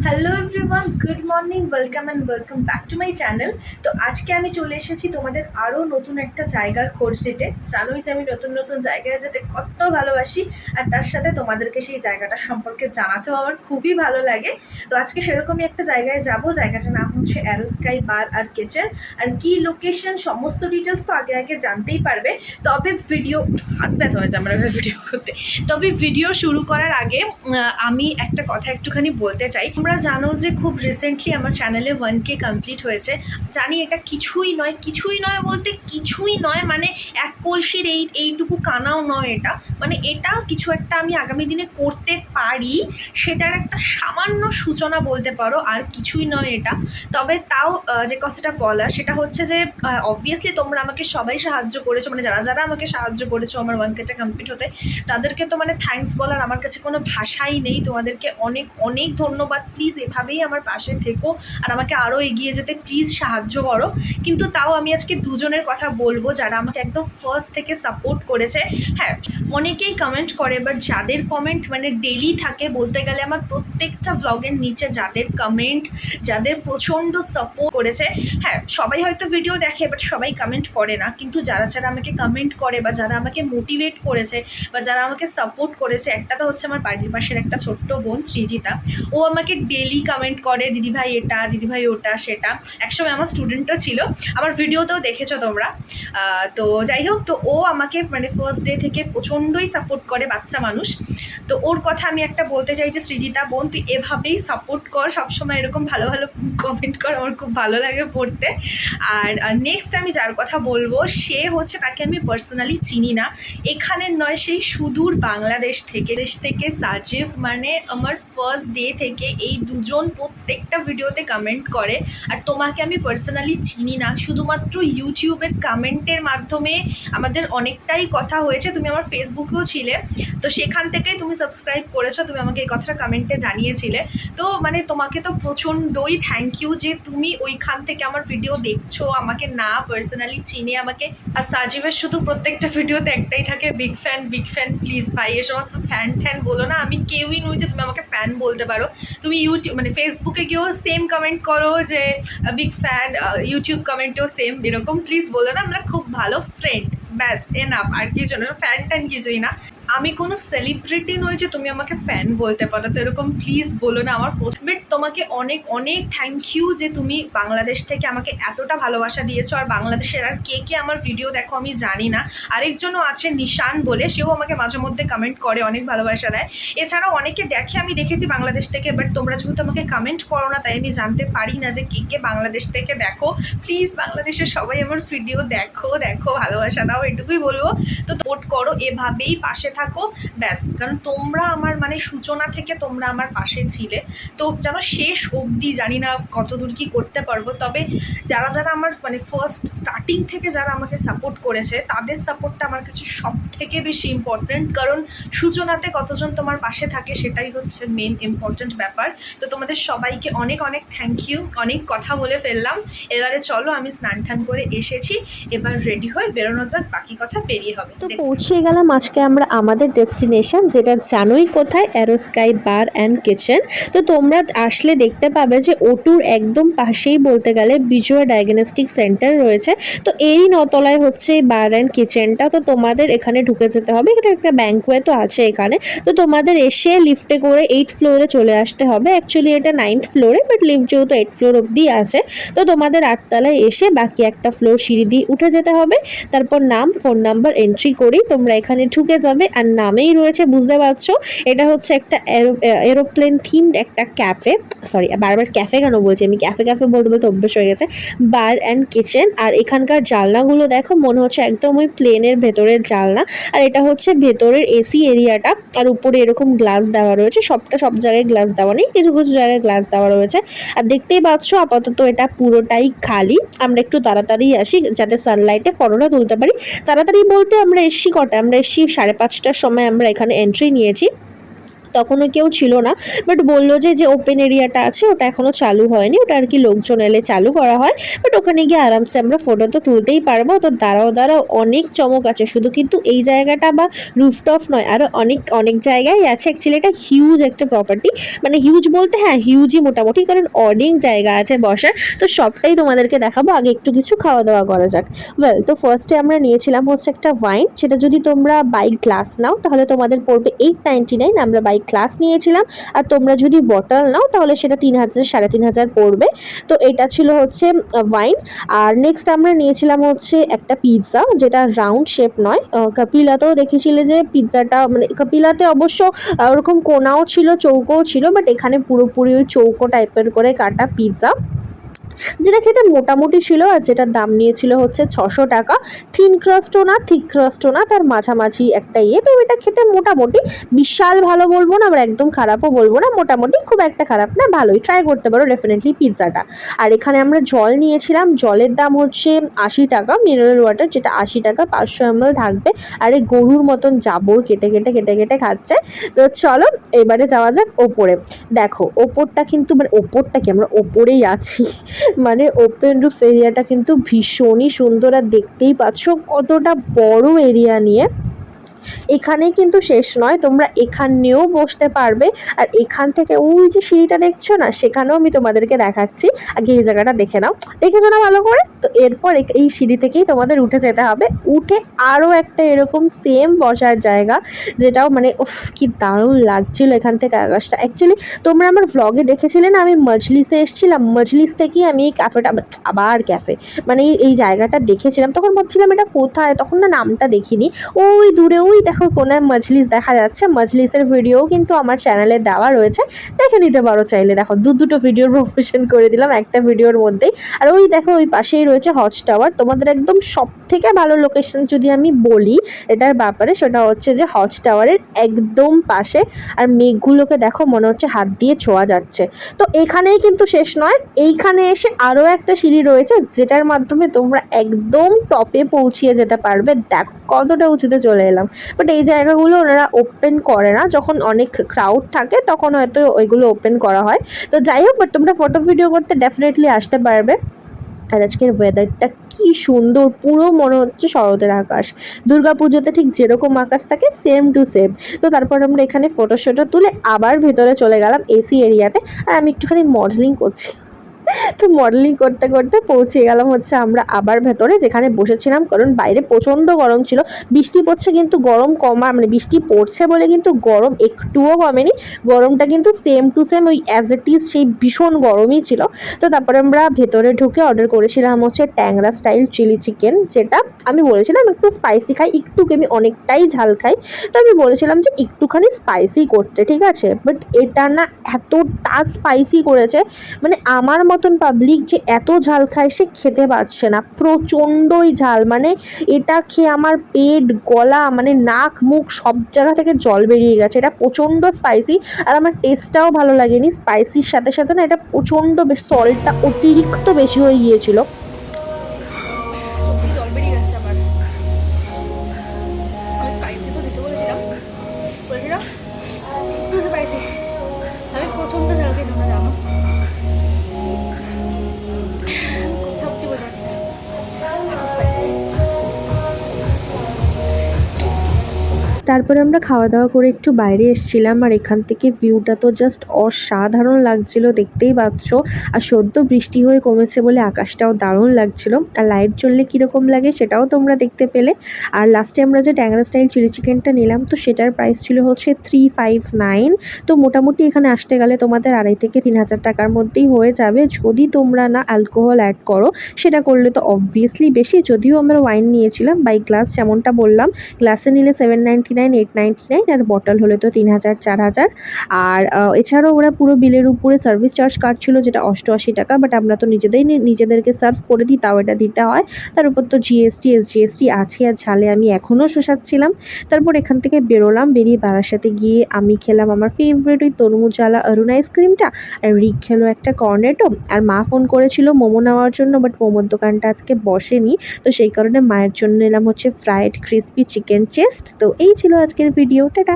Hello everyone, good morning, welcome back to my channel. তো আজকে আমি চলে এসেছি তোমাদের আরও নতুন একটা জায়গার খোঁজ দিতে। জানোই যে আমি নতুন নতুন জায়গায় যেতে কত ভালোবাসি, আর তার সাথে তোমাদেরকে সেই জায়গাটা সম্পর্কে জানাতেও আমার খুবই ভালো লাগে। তো আজকে সেরকমই একটা জায়গায় যাব, জায়গাটার নাম হচ্ছে অ্যারোস্কাই বার আর কিচেন। আর কি লোকেশন সমস্ত ডিটেলস তো আগে আগে জানতেই পারবে। তবে হাত ব্যথা হয়ে যায় আমার ভিডিও করতে। তবে ভিডিও শুরু করার আগে আমি একটা কথা একটুখানি বলতে চাই। তোমরা জানো যে খুব রিসেন্টলি আমার চ্যানেলে 1K কমপ্লিট হয়েছে। জানি এটা কিছুই নয় বলতে কিছুই নয়, মানে এক কলসির এইটুকু কানাও নয় এটা, মানে এটা কিছু একটা আমি আগামী দিনে করতে পারি, সেটার একটা সামান্য সূচনা বলতে পারো, আর কিছুই নয় এটা। তবে তাও যে কথাটা বলার সেটা হচ্ছে যে অবভিয়াসলি তোমরা আমাকে সবাই সাহায্য করেছো, মানে যারা যারা আমাকে সাহায্য করেছো আমার 1Kটা কমপ্লিট হতে, তাদেরকে তো মানে থ্যাঙ্কস বলার আমার কাছে কোনো ভাষাই নেই। তোমাদেরকে অনেক অনেক ধন্যবাদ। প্লিজ এভাবেই আমার পাশে থেকো আর আমাকে আরও এগিয়ে যেতে প্লিজ সাহায্য করো। কিন্তু তাও আমি আজকে দুজনের কথা বলবো যারা আমাকে একদম ফার্স্ট থেকে সাপোর্ট করেছে। হ্যাঁ, অনেকেই কমেন্ট করে, বাট যাদের কমেন্ট মানে ডেলি থাকে, বলতে গেলে আমার প্রত্যেকটা ব্লগের নিচে যাদের কমেন্ট, যাদের প্রচণ্ড সাপোর্ট করেছে, হ্যাঁ সবাই হয়তো ভিডিও দেখে বাট সবাই কমেন্ট করে না, কিন্তু যারা যারা আমাকে কমেন্ট করে বা যারা আমাকে মোটিভেট করেছে বা যারা আমাকে সাপোর্ট করেছে, একটা তো হচ্ছে আমার বাড়ির পাশের একটা ছোট্ট বোন সৃজিতা। ও আমাকে ডেলি কমেন্ট করে, দিদিভাই এটা, দিদিভাই ওটা সেটা। একসময় আমার স্টুডেন্টও ছিল, আমার ভিডিওতেও দেখেছো তোমরা। তো যাই হোক, তো ও আমাকে মানে ফার্স্ট ডে থেকে প্রচণ্ডই সাপোর্ট করে, বাচ্চা মানুষ। তো ওর কথা আমি একটা বলতে চাই যে সৃজিতা বোন, তুই এভাবেই সাপোর্ট কর, সবসময় এরকম ভালো ভালো কমেন্ট কর, আমার খুব ভালো লাগে পড়তে। আর নেক্সট আমি যার কথা বলবো সে হচ্ছে, তাকে আমি পার্সোনালি চিনি না, এখানের নয়, সেই সুদূর বাংলাদেশ থেকে সাজিব, মানে আমার ফার্স্ট ডে থেকে এই দুজন প্রত্যেকটা ভিডিওতে কমেন্ট করে। আর তোমাকে আমি পার্সোনালি চিনি না, শুধুমাত্র ইউটিউবের কমেন্টের মাধ্যমে আমাদের অনেকটাই কথা হয়েছে। তুমি আমার ফেসবুকেও ছিলে, তো সেখান থেকেই তুমি সাবস্ক্রাইব করেছো, তুমি আমাকে এই কথাটা কমেন্টে জানিয়েছিলে। তো মানে তোমাকে তো প্রচণ্ডই থ্যাংক ইউ যে তুমি ওইখান থেকে আমার ভিডিও দেখছো, আমাকে না পার্সোনালি চিনে আমাকে। আর সাজিবের শুধু প্রত্যেকটা ভিডিওতে একটাই থাকে, big fan big fan. Please ভাই এ সমস্ত ফ্যান ট্যান বলো না, আমি কেউই নই যে তুমি আমাকে ফ্যান বলতে পারো। তুমি ইউটিউব মানে ফেসবুকে গিয়েও সেম কমেন্ট করো যে বিগ ফ্যান, ইউটিউব কমেন্টেও সেম, এরকম প্লিজ বলো না। আমরা খুব ভালো ফ্রেন্ড, ব্যাস এনাফ, আর কিছু না, ফ্যান ট্যান কিছুই না। আমি কোনো সেলিব্রিটি নই যে তুমি আমাকে ফ্যান বলতে পারো, তো এরকম প্লিজ বলো না আমার। বাট তোমাকে অনেক অনেক থ্যাংক ইউ যে তুমি বাংলাদেশ থেকে আমাকে এতটা ভালোবাসা দিয়েছো। আর বাংলাদেশের আর কে কে আমার ভিডিও দেখো আমি জানি না, আরেকজনও আছে নিশান বলে, সেও আমাকে মাঝে মধ্যে কমেন্ট করে, অনেক ভালোবাসা দেয়। এছাড়াও অনেকে দেখে, আমি দেখেছি বাংলাদেশ থেকে, বাট তোমরা যেহেতু আমাকে কমেন্ট করো না, তাই আমি জানতে পারি না যে কে কে বাংলাদেশ থেকে দেখো। প্লিজ বাংলাদেশের সবাই আমার ভিডিও দেখো, ভালোবাসা দাও, এটুকুই বলবো। তো সাপোর্ট করো, এভাবেই পাশে থাকো, ব্যাস। কারণ তোমরা আমার মানে সূচনা থেকে তোমরা আমার পাশে ছিলে, তো যেন শেষ অবধি, জানি না কতদূর কি করতে পারবো, তবে যারা যারা আমার মানে ফার্স্ট স্টার্টিং থেকে যারা আমাকে সাপোর্ট করেছে, তাদের সাপোর্টটা আমার কাছে সব থেকে বেশি ইম্পর্ট্যান্ট। কারণ সূচনাতে কতজন তোমার পাশে থাকে সেটাই হচ্ছে মেন ইম্পর্ট্যান্ট ব্যাপার। তো তোমাদের সবাইকে অনেক অনেক থ্যাংক ইউ। অনেক কথা বলে ফেললাম, এবারে চলো আমি স্নান টান করে এসেছি, এবার রেডি হয়ে বেরোনো যাক, বাকি কথা পেরিয়ে হবে। তো পৌঁছে গেলাম আজকে আমরা আমাদের ডেস্টিনেশন, যেটা জানোই কোথায়, অ্যারোস্কাই বার অ্যান্ড কিচেন। তো তোমরা আসলে দেখতে পাবে যে ওটুর একদম পাশেই বলতে গেলে বিজয় ডায়াগনস্টিক সেন্টার রয়েছে। তো এরই নতলায় হচ্ছে বার অ্যান্ড কিচেনটা। তো তোমাদের এখানে ঢুকে যেতে হবে, এটা একটা ব্যাংকোয়ে তো আছে এখানে। তো তোমাদের এসে লিফটে করে 8 ফ্লোরে চলে আসতে হবে। অ্যাকচুয়ালি এটা 9th ফ্লোরে, বাট লিফট যেহেতু 8 ফ্লোর অব্দি আছে, তো তোমাদের 8 তলায় এসে বাকি একটা ফ্লোর সিঁড়ি দিয়ে উঠে যেতে হবে। তারপর নাম, ফোন নাম্বার এন্ট্রি করেই তোমরা এখানে ঢুকে যাবে। আর নামেই রয়েছে, বুঝতে পারছো, এটা হচ্ছে একটা এরোপ্লেন থিমড একটা ক্যাফে। সরি, বারবার ক্যাফে কেন বলছি, আমি ক্যাফে ক্যাফে বলতে বলতে অভ্যেস হয়ে গেছে। বার অ্যান্ড কিচেন। আর এখানকার জানলাগুলো দেখো, মনে হচ্ছে একদম ওই প্লেনের ভেতরের জানলা। আর এটা হচ্ছে ভেতরের এসি এরিয়াটা, আর উপরে এরকম গ্লাস দেওয়া রয়েছে। সব জায়গায় গ্লাস দেওয়া নেই, কিছু কিছু জায়গায় গ্লাস দেওয়া রয়েছে। আর দেখতেই পাচ্ছ আপাতত এটা পুরোটাই খালি। আমরা একটু তাড়াতাড়ি আসি যাতে সানলাইটে ফটোটা তুলতে পারি। তাড়াতাড়ি বলতে আমরা এসছি কটা, আমরা এসছি 5:30টার সময় আমরা এখানে এন্ট্রি নিয়েছি। তখনও কেউ ছিল না, বাট বললো যে যে ওপেন এরিয়াটা আছে ওটা এখনো চালু হয়নি, ওটা আর কি লোকজন এলে চালু করা হয়। বাট ওখানে গিয়ে আরামসে আমরা ফটো তো তুলতেই পারবো। তো দাঁড়াও দাঁড়াও, অনেক চমক আছে, শুধু কিন্তু এই জায়গাটা বা রুফটপ নয়, আরো অনেক অনেক জায়গায় আছে। অ্যাকচুয়ালি এটা হিউজ একটা প্রপার্টি, মানে হিউজ বলতে হ্যাঁ হিউজই মোটামুটি, কারণ অনেক জায়গা আছে বসার। তো সবটাই তোমাদেরকে দেখাবো, আগে একটু কিছু খাওয়া দাওয়া করা যাক। ওয়েল, তো ফার্স্টে আমরা নিয়েছিলাম হচ্ছে একটা ওয়াইন, সেটা যদি তোমরা বাই গ্লাস নাও তাহলে তোমাদের পড়বে 899, আমরা বাই গ্লাস নিয়েছিলাম। আর তোমরা যদি বটল নাও তাহলে সেটা 3000 3,500 পড়বে। তো এটা ছিল হচ্ছে ওয়াইন। আর নেক্সট আমরা নিয়েছিলাম হচ্ছে একটা পিৎজা, যেটা রাউন্ড শেপ নয়। কাপিলাতেও দেখেছিলে যে পিৎজাটা, মানে কাপিলাতে অবশ্য ওরকম কোনাও ছিল চৌকোও ছিল, বাট এখানে পুরোপুরি ওই চৌকো টাইপের করে কাটা পিৎজা, যেটা খেতে মোটামুটি ছিল। আর যেটার দাম নিয়েছিল হচ্ছে 600 টাকা। থিন ক্রাস্টও না থিক ক্রাস্টও না, তার মাঝামাঝি একটা ইয়ে। তো এটা খেতে মোটামুটি, বিশাল ভালো বলবো না আবার একদম খারাপও বলবো না, মোটামুটি, খুব একটা খারাপ না, ভালোই, ট্রাই করতে পারো ডেফিনেটলি পিৎজাটা। আর এখানে আমরা জল নিয়েছিলাম, জলের দাম হচ্ছে 80 টাকা, মিনারেল ওয়াটার, যেটা 80 টাকা 500 ml থাকবে। আর এই গরুর মতন জাবর কেটে কেটে কেটে কেটে খাচ্ছে। তো চলো এবারে যাওয়া যাক ওপরে। দেখো ওপরটা কিন্তু, মানে ওপরটা কি, আমরা ওপরেই আছি, মানে ওপেন রুফ এরিয়াটা কিন্তু ভীষণই সুন্দর। আর দেখতেই পাচ্ছ কতটা বড় এরিয়া নিয়ে। এখানেই কিন্তু শেষ নয়, তোমরা এখানেও বসতে পারবে। আর এখান থেকে ওই যে সিঁড়িটা দেখছো না, সেখানেও আমি তোমাদেরকে দেখাচ্ছি। আগে এই জায়গাটা দেখে নাও, দেখেছো না ভালো করে? তো এরপর এই সিঁড়ি থেকেই তোমাদের উঠে যেতে হবে। উঠে আরও একটা এরকম সেম বসার জায়গা, যেটাও মানে উফ কি দারুণ লাগছিল এখান থেকে আকাশটা। অ্যাকচুয়ালি তোমরা আমার ভ্লগে দেখেছিলে না, আমি মজলিসে এসেছিলাম, মজলিস থেকেই আমি এই ক্যাফেটা, আবার ক্যাফে, মানে এই জায়গাটা দেখেছিলাম। তখন ভাবছিলাম এটা কোথায়, তখন না নামটা দেখিনি। ওই দূরে ওই দেখো কোনায় মজলিস দেখা যাচ্ছে, মজলিসের ভিডিও কিন্তু আমার চ্যানেলে দেওয়া রয়েছে, দেখে নিতে পারো চাইলে। দেখো দুটো ভিডিওর প্রমোশন করে দিলাম একটা ভিডিওর মধ্যেই। আর ওই দেখো ওই পাশেই রয়েছে হট টাওয়ার। তোমাদের একদম সব থেকে ভালো লোকেশন যদি আমি বলি এটার ব্যাপারে, সেটা হচ্ছে যে হট টাওয়ারের একদম পাশে। আর মেঘগুলোকে দেখো, মনে হচ্ছে হাত দিয়ে ছোঁয়া যাচ্ছে। তো এখানেই কিন্তু শেষ নয়, এইখানে এসে আরও একটা সিঁড়ি রয়েছে, যেটার মাধ্যমে তোমরা একদম টপে পৌঁছিয়ে যেতে পারবে। দেখো কতটা উঁচুতে চলে এলাম। বাট এই জায়গাগুলো ওনারা ওপেন করে না, যখন অনেক ক্রাউড থাকে তখন হয়তো ওইগুলো ওপেন করা হয়। তো যাই হোক, বাট তোমরা ফটো ভিডিও করতে ডেফিনেটলি আসতে পারবে। আর আজকের ওয়েদারটা কি সুন্দর, পুরো মনে হচ্ছে শরতের আকাশ। দুর্গাপুজোতে ঠিক যেরকম আকাশ থাকে সেম টু সেম। তো তারপর আমরা এখানে ফটো তুলে আবার ভেতরে চলে গেলাম এসি এরিয়াতে। আর আমি একটুখানি মডেলিং করছি। তো মডেলিং করতে করতে পৌঁছে গেলাম হচ্ছে আমরা আবার ভেতরে, যেখানে বসেছিলাম, কারণ বাইরে প্রচণ্ড গরম ছিল। বৃষ্টি পড়ছে কিন্তু গরম কমা, মানে বৃষ্টি পড়ছে বলে কিন্তু গরম একটুও কমেনি। গরমটা কিন্তু সেম টু সেম ওই অ্যাজ ইট ইজ সেই ভীষণ গরমই ছিল। তো তারপরে আমরা ভেতরে ঢুকে অর্ডার করেছিলাম হচ্ছে ট্যাংরা স্টাইল চিলি চিকেন, যেটা আমি বলেছিলাম একটু স্পাইসি খাই, একটু আমি অনেকটাই ঝাল খাই। তো আমি বলেছিলাম যে একটুখানি স্পাইসি করতে, ঠিক আছে। বাট এটা না এতটা স্পাইসি করেছে, মানে আমার মতন পাবলিক যে এত ঝাল খায় সে খেতে পারছে না, প্রচণ্ডই ঝাল। মানে এটা খেয়ে আমার পেট, গলা, মানে নাক মুখ সব জায়গা থেকে জল বেরিয়ে গেছে। এটা প্রচণ্ড স্পাইসি। আর আমার টেস্টটাও ভালো লাগেনি। স্পাইসির সাথে সাথে না এটা প্রচণ্ড বেশি, সল্টটা অতিরিক্ত বেশি হয়ে গিয়েছিল। জল বেরিয়ে গেছে আমার। আমি স্পাইসি তো দিতে বলেছিলাম একটু স্পাইসি। আমি প্রচণ্ড ঝাল খাই, তোমরা জানো। তারপরে আমরা খাওয়া দাওয়া করে একটু বাইরে এসেছিলাম। আর এখান থেকে ভিউটা তো জাস্ট অসাধারণ লাগছিল, দেখতেই পাচ্ছ। আর সদ্য বৃষ্টি হয়ে কমেছে বলে আকাশটাও দারুণ লাগছিল। আর লাইট জ্বললে কীরকম লাগে সেটাও তোমরা দেখতে পেলে। আর লাস্টে আমরা যে ট্যাংরা স্টাইল চিলি চিকেনটা নিলাম, তো সেটার প্রাইস ছিল হচ্ছে 359। তো মোটামুটি এখানে আসতে গেলে তোমাদের 2,500 থেকে 3,000 টাকার মধ্যেই হয়ে যাবে, যদি তোমরা না অ্যালকোহল অ্যাড করো। সেটা করলে তো অবভিয়াসলি বেশি। যদিও আমরা ওয়াইন নিয়েছিলাম বাই গ্লাস, যেমনটা বললাম, গ্লাসে নিলে 799, 899, আর বটল হলে তো 3,000 4,000। আর এছাড়াও ওরা পুরো বিলের উপরে সার্ভিস চার্জ কাটছিল, যেটা 88 টাকা। বাট আমরা তো নিজেদেরকে সার্ভ করে দিই, তাও এটা দিতে হয়। তার উপর তো জিএসটি এসজিএসটি আছে। আর ঝালে আমি এখনও শোষাচ্ছিলাম। তারপর এখান থেকে বেরোলাম, বেরিয়ে বারাসাতে গিয়ে আমি খেলাম আমার ফেভারিট ওই তরমুজওয়ালা অরুণ আইসক্রিমটা। আর রিক খেলো একটা কর্নেটো। আর মা ফোন করেছিল মোমো নেওয়ার জন্য, বাট মোমোর দোকানটা আজকে বসেনি। তো সেই কারণে মায়ের জন্য এলাম হচ্ছে ফ্রাইড ক্রিসপি চিকেন চেস্ট। তো এই ছিল আজকের ভিডিও, টাটা।